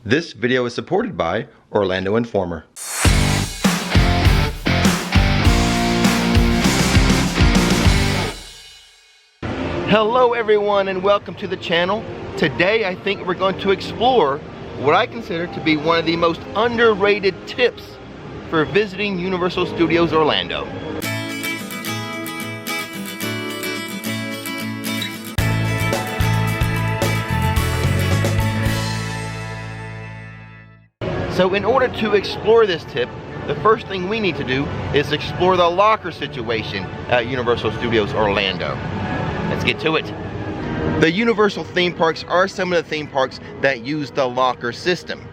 This video is supported by Orlando Informer. Hello everyone and welcome to the channel. Today I think we're going to explore what I consider to be one of the most underrated tips for visiting Universal Studios Orlando. So in order to explore this tip, the first thing we need to do is explore the locker situation at Universal Studios Orlando. Let's get to it. The Universal theme parks are some of the theme parks that use the locker system.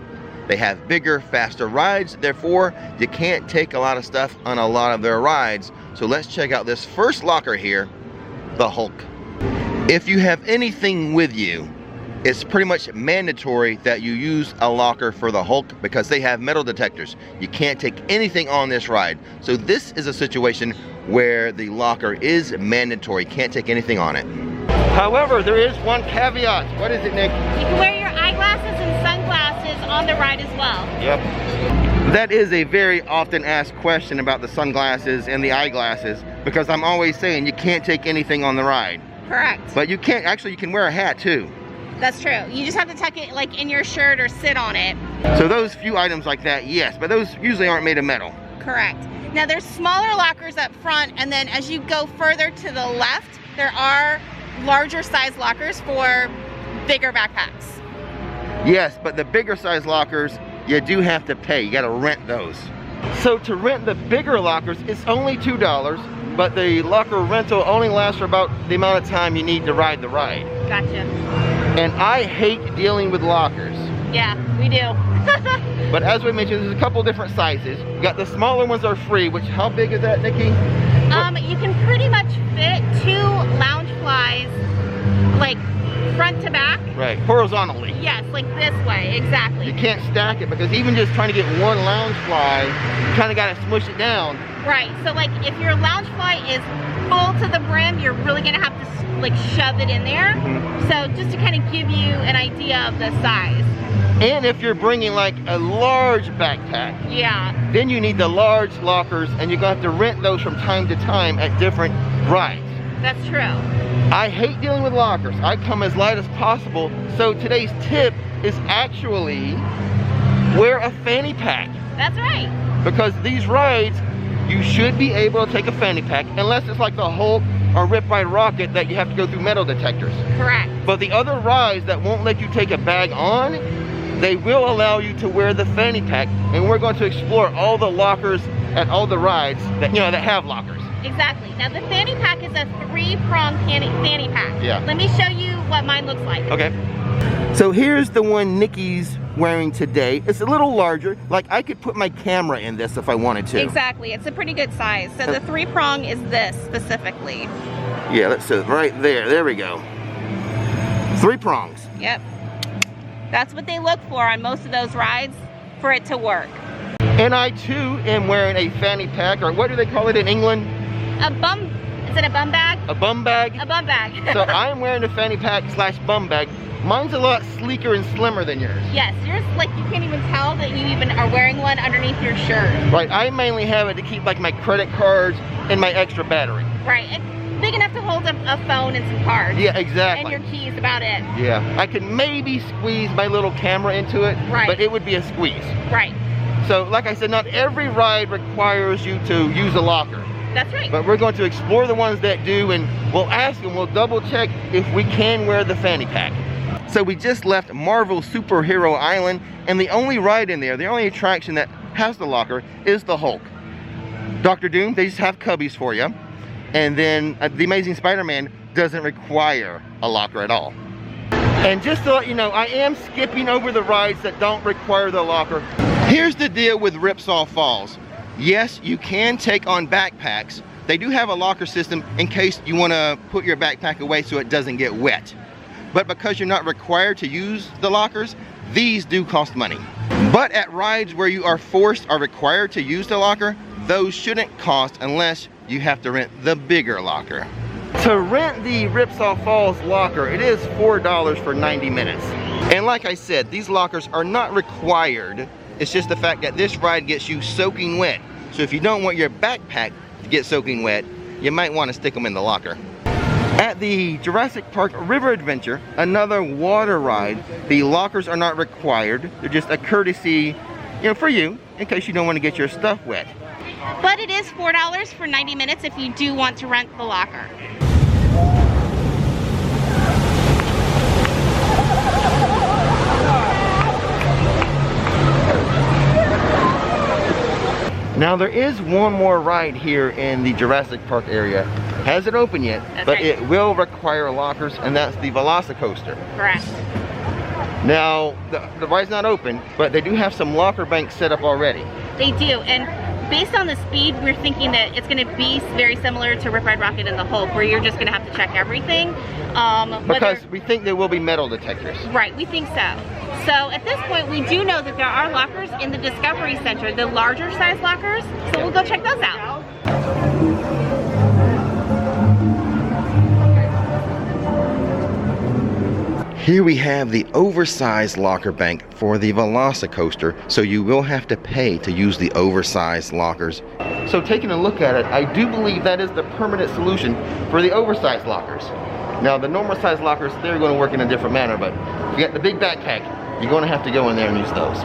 They have bigger, faster rides, therefore you can't take a lot of stuff on a lot of their rides. So let's check out this first locker here, the Hulk. If you have anything with you, it's pretty much mandatory that you use a locker for the Hulk because they have metal detectors. You can't take anything on this ride. So this is a situation where the locker is mandatory. Can't take anything on it. However, there is one caveat. What is it, Nick? You can wear your eyeglasses and sunglasses on the ride as well. Yep. That is a very often asked question about the sunglasses and the eyeglasses because I'm always saying you can't take anything on the ride. Correct. But you can't, actually you can wear a hat too. That's true. You just have to tuck it like in your shirt or sit on it. So those few items like that, yes, but those usually aren't made of metal. Correct. Now there's smaller lockers up front, and then as you go further to the left, there are larger size lockers for bigger backpacks. Yes, but the bigger size lockers, you do have to pay. You gotta rent those. So to rent the bigger lockers, it's only $2, but the locker rental only lasts for about the amount of time you need to ride the ride. Gotcha. And I hate dealing with lockers. Yeah, we do. But as we mentioned, there's a couple different sizes. You got the smaller ones are free, which, how big is that, Nikki? You can pretty much fit 2 lounge flies, like front to back. Right, horizontally. Yes, like this way, exactly. You can't stack it because even just trying to get one lounge fly, you kind of got to smush it down. Right, so like if your lounge fly is full to the brim, you're really gonna have to like shove it in there. So just to kind of give you an idea of the size. And if you're bringing like a large backpack, yeah, then you need the large lockers and you're gonna have to rent those from time to time at different rides. That's true. I hate dealing with lockers. I come as light as possible. So today's tip is actually wear a fanny pack. That's right. Because these rides, you should be able to take a fanny pack unless it's like the Hulk or Rip Ride Rocket that you have to go through metal detectors. Correct. But the other rides that won't let you take a bag on, they will allow you to wear the fanny pack, and we're going to explore all the lockers at all the rides that that have lockers. Exactly. Now the fanny pack is a 3-prong fanny pack. Yeah. Let me show you what mine looks like. Okay. So here's the one Nikki's wearing today. It's a little larger. Like I could put my camera in this if I wanted to. Exactly. It's a pretty good size. So the 3-prong is this specifically. Yeah, that's right there. There we go. 3 prongs. Yep. That's what they look for on most of those rides for it to work. And I too am wearing a fanny pack, or what do they call it in England? Is it a bum bag? A bum bag? A bum bag. So I'm wearing a fanny pack / bum bag. Mine's a lot sleeker and slimmer than yours. Yes, yours, like you can't even tell that you even are wearing one underneath your shirt. Right, I mainly have it to keep like my credit cards and my extra battery. Right, it's big enough to hold a phone and some cards. Yeah, exactly. And your keys, about it. Yeah, I could maybe squeeze my little camera into it, right, but it would be a squeeze. Right. So like I said, not every ride requires you to use a locker. That's right. But we're going to explore the ones that do, and we'll ask them, we'll double check if we can wear the fanny pack. So we just left Marvel Superhero Island, and the only ride in there, the only attraction that has the locker is the Hulk. Dr. Doom, they just have cubbies for you. And then the Amazing Spider-Man doesn't require a locker at all. And just to let you know, I am skipping over the rides that don't require the locker. Here's the deal with Ripsaw Falls. Yes, you can take on backpacks. They do have a locker system in case you want to put your backpack away so it doesn't get wet. But because you're not required to use the lockers, these do cost money. But at rides where you are forced or required to use the locker, those shouldn't cost unless you have to rent the bigger locker. To rent the Ripsaw Falls locker, it is $4 for 90 minutes. And like I said, these lockers are not required. It's just the fact that this ride gets you soaking wet. So if you don't want your backpack to get soaking wet, you might want to stick them in the locker. At the Jurassic Park River Adventure, another water ride, the lockers are not required. They're just a courtesy, for you, in case you don't want to get your stuff wet. But it is $4 for 90 minutes if you do want to rent the locker. Now there is one more ride here in the Jurassic Park area. Hasn't opened yet, but right. it will require lockers, and that's the Velocicoaster. Correct. Now, the ride's not open, but they do have some locker banks set up already. They do, and based on the speed, we're thinking that it's going to be very similar to Rip Ride Rockit and the Hulk, where you're just going to have to check everything. Because we think there will be metal detectors. Right, we think so. So at this point, we do know that there are lockers in the Discovery Center, the larger size lockers, so we'll go check those out. Here we have the oversized locker bank for the Velocicoaster, so you will have to pay to use the oversized lockers. So taking a look at it, I do believe that is the permanent solution for the oversized lockers. Now the normal size lockers, they're going to work in a different manner, but if you got the big backpack, you're going to have to go in there and use those.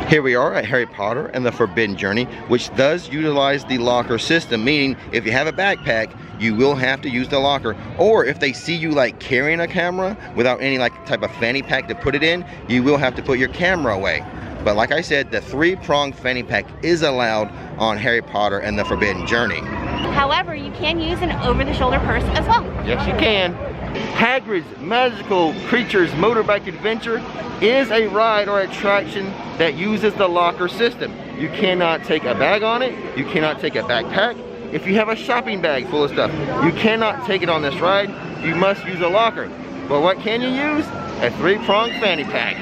Here we are at Harry Potter and the Forbidden Journey, which does utilize the locker system, meaning if you have a backpack, you will have to use the locker. Or if they see you like carrying a camera without any like type of fanny pack to put it in, you will have to put your camera away. But like I said, the 3-pronged fanny pack is allowed on Harry Potter and the Forbidden Journey. However, you can use an over-the-shoulder purse as well. Yes, you can. Hagrid's Magical Creatures Motorbike Adventure is a ride or attraction that uses the locker system. You cannot take a bag on it. You cannot take a backpack. If you have a shopping bag full of stuff, you cannot take it on this ride. You must use a locker. But what can you use? A 3-pronged fanny pack.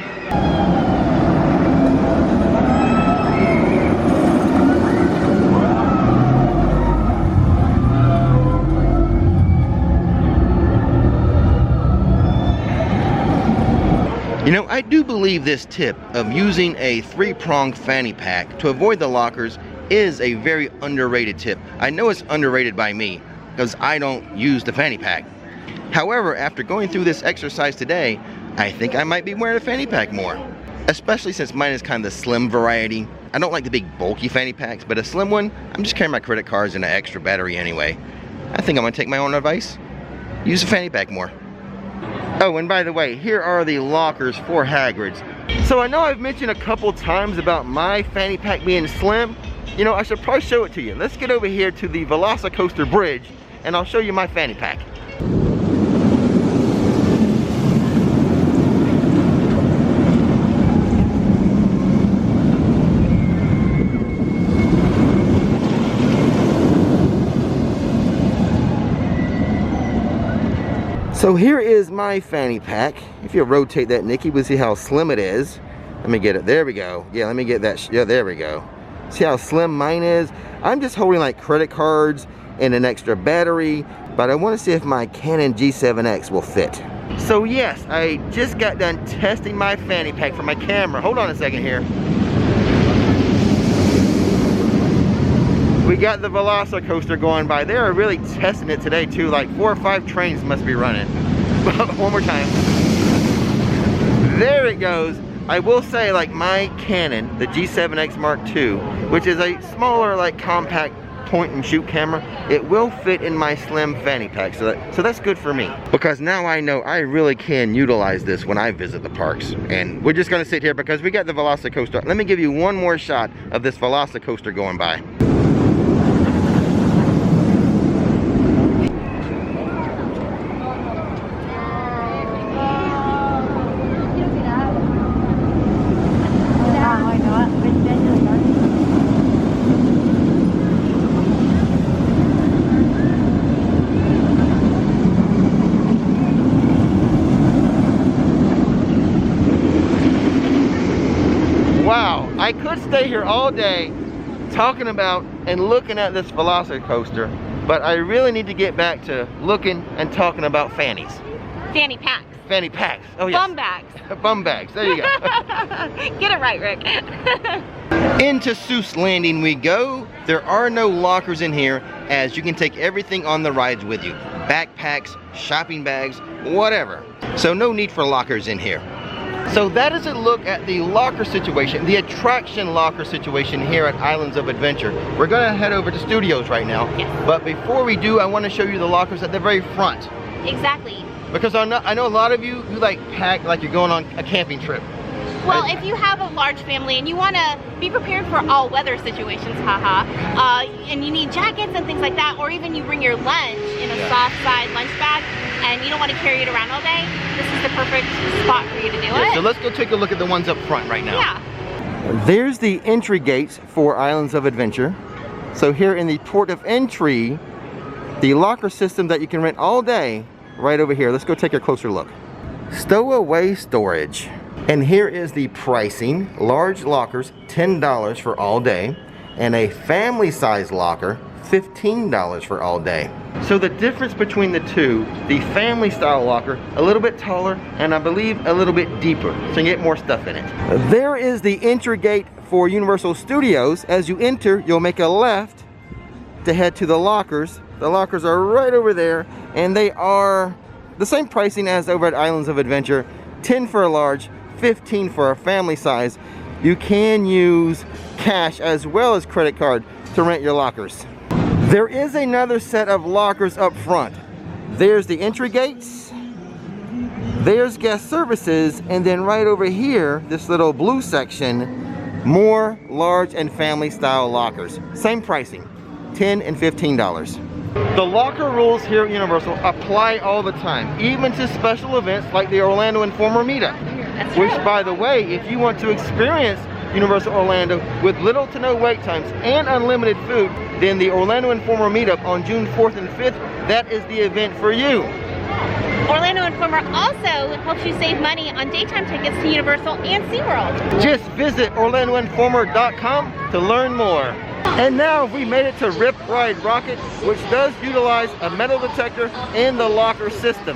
I do believe this tip of using a 3-pronged fanny pack to avoid the lockers is a very underrated tip. I know it's underrated by me because I don't use the fanny pack. However, after going through this exercise today, I think I might be wearing a fanny pack more. Especially since mine is kind of the slim variety. I don't like the big bulky fanny packs, but a slim one, I'm just carrying my credit cards and an extra battery anyway. I think I'm gonna take my own advice. Use a fanny pack more. Oh, and by the way, here are the lockers for Hagrid's. So I know I've mentioned a couple times about my fanny pack being slim. I should probably show it to you. Let's get over here to the Velocicoaster bridge and I'll show you my fanny pack. So here is my fanny pack. If you rotate that, Nikki, we'll see how slim it is. Let me get it. There we go. Yeah, let me get that. Yeah, there we go. See how slim mine is? I'm just holding like credit cards and an extra battery, but I want to see if my Canon G7X will fit. So yes, I just got done testing my fanny pack for my camera. Hold on a second here. We got the Velocicoaster going by. They are really testing it today too. Like 4 or 5 trains must be running. One more time. There it goes. I will say, like, my Canon, the G7X Mark II, which is a smaller, like, compact point and shoot camera, it will fit in my slim fanny pack. So that's good for me. Because now I know I really can utilize this when I visit the parks. And we're just gonna sit here because we got the Velocicoaster. Let me give you one more shot of this Velocicoaster going by. Wow, I could stay here all day talking about and looking at this Velocicoaster, but I really need to get back to looking and talking about fannies. Fanny packs. fanny packs. Oh yes. Bum bags. Bum bags. There you go. Get it right, Rick. Into Seuss Landing we go. There are no lockers in here, as you can take everything on the rides with you. Backpacks, shopping bags, whatever. So no need for lockers in here. So that is a look at the locker situation, the attraction locker situation here at Islands of Adventure. We're gonna head over to Studios right now. Yes. But before we do, I wanna show you the lockers at the very front. Exactly. Because I know a lot of you like pack like you're going on a camping trip. Well, if you have a large family and you want to be prepared for all weather situations, and you need jackets and things like that, or even you bring your lunch in a soft side lunch bag and you don't want to carry it around all day, this is the perfect spot for you to do it. So let's go take a look at the ones up front right now. Yeah. There's the entry gates for Islands of Adventure. So here in the port of entry, the locker system that you can rent all day, right over here. Let's go take a closer look. Stowaway storage. And here is the pricing. Large lockers, $10 for all day. And a family size locker, $15 for all day. So the difference between the two, the family style locker, a little bit taller and I believe a little bit deeper, so you get more stuff in it. There is the entry gate for Universal Studios. As you enter, you'll make a left to head to the lockers. The lockers are right over there, and they are the same pricing as over at Islands of Adventure. 10 for a large, 15 for a family size. You can use cash as well as credit card to rent your lockers. There is another set of lockers up front. There's the entry gates, there's guest services, and then right over here, this little blue section, more large and family style lockers. Same pricing, $10 and $15. The locker rules here at Universal apply all the time, even to special events like the Orlando Informer Meetup. That's Which, right. by the way, if you want to experience Universal Orlando with little to no wait times and unlimited food, then the Orlando Informer Meetup on June 4th and 5th, that is the event for you. Orlando Informer also helps you save money on daytime tickets to Universal and SeaWorld. Just visit orlandoinformer.com to learn more. And now we made it to Rip Ride Rocket, which does utilize a metal detector in the locker system.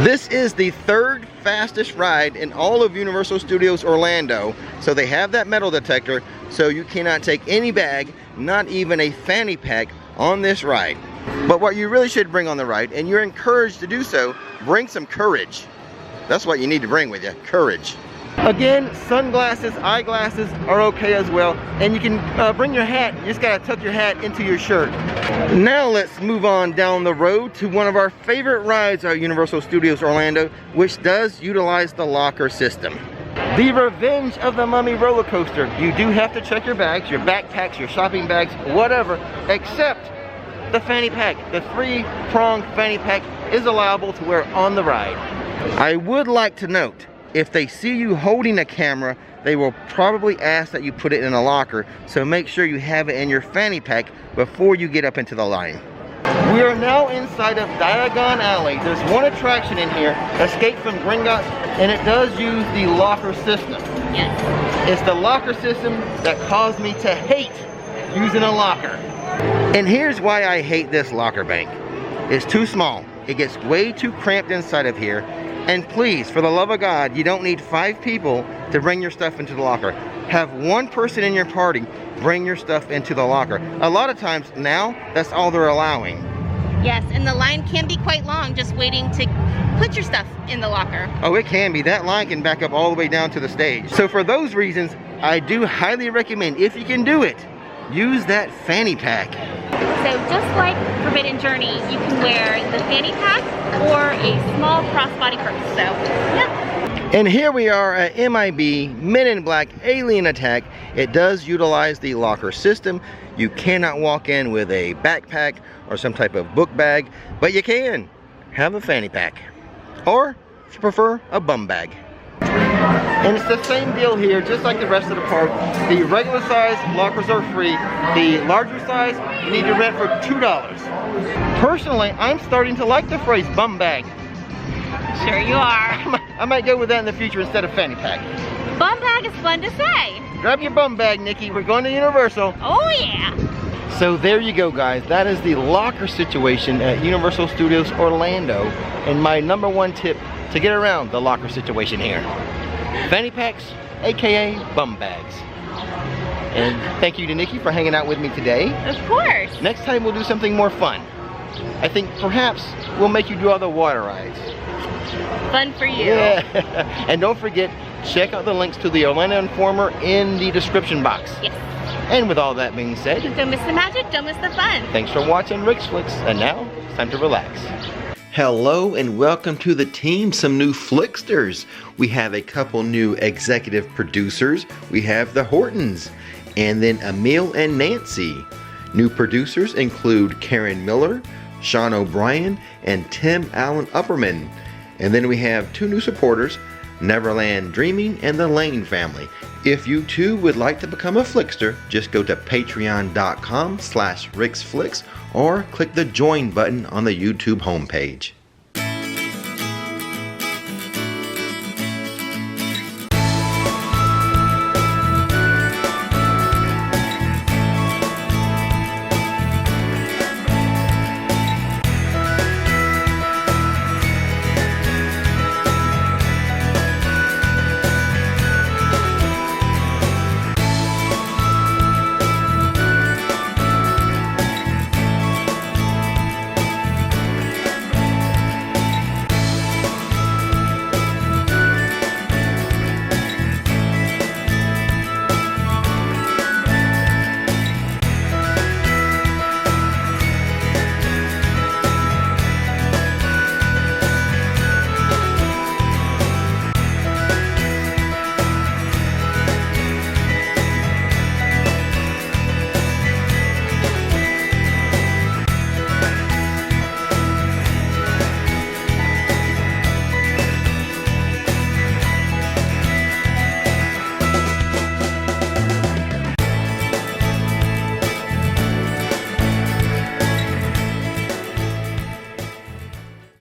This is the third fastest ride in all of Universal Studios Orlando. So they have that metal detector, so you cannot take any bag, not even a fanny pack, on this ride. But what you really should bring on the ride, and you're encouraged to do so, bring some courage. That's what you need to bring with you, courage. Again, sunglasses, eyeglasses are okay as well. And you can bring your hat. You just gotta tuck your hat into your shirt. Now let's move on down the road to one of our favorite rides at Universal Studios Orlando, which does utilize the locker system. The Revenge of the Mummy roller coaster. You do have to check your bags, your backpacks, your shopping bags, whatever, except the fanny pack. The 3-pronged fanny pack is allowable to wear on the ride. I would like to note, if they see you holding a camera, they will probably ask that you put it in a locker, so make sure you have it in your fanny pack before you get up into the line. We are now inside of Diagon Alley. There's one attraction in here, Escape from Gringotts, and it does use the locker system. Yes. It's the locker system that caused me to hate using a locker. And here's why I hate this locker bank. It's too small. It gets way too cramped inside of here. And please, for the love of God, you don't need 5 people to bring your stuff into the locker. Have one person in your party bring your stuff into the locker. A lot of times now, that's all they're allowing. Yes, and the line can be quite long just waiting to put your stuff in the locker. Oh, it can be. That line can back up all the way down to the stage. So for those reasons, I do highly recommend, if you can do it, use that fanny pack. So just like Forbidden Journey, you can wear the fanny pack or a small crossbody purse. So, yeah. And here we are at MIB, Men in Black Alien Attack. It does utilize the locker system. You cannot walk in with a backpack or some type of book bag, but you can have a fanny pack. Or, if you prefer, a bum bag. And it's the same deal here, just like the rest of the park. The regular size lockers are free. The larger size, you need to rent for $2. Personally, I'm starting to like the phrase bum bag. Sure you are. I might go with that in the future instead of fanny pack. Bum bag is fun to say. Grab your bum bag, Nikki. We're going to Universal. Oh yeah. So there you go, guys. That is the locker situation at Universal Studios Orlando. And my #1 tip, to get around the locker situation here. Fanny packs, aka bum bags. And thank you to Nikki for hanging out with me today. Of course. Next time we'll do something more fun. I think perhaps we'll make you do all the water rides. Fun for you. Yeah. And don't forget, check out the links to the Orlando Informer in the description box. Yes. And with all that being said, Don't miss the magic, don't miss the fun. thanks for watching Rix Flix, and now it's time to relax. Hello and welcome to the team, some new Flixsters. We have a couple new executive producers. We have the Hortons, and then Emil and Nancy. New producers include Karen Miller, Sean O'Brien, and Tim Allen Upperman. And then we have two new supporters, Neverland Dreaming and the Lane family. If you too would like to become a Flixster, just go to patreon.com/RixFlix or click the join button on the YouTube homepage.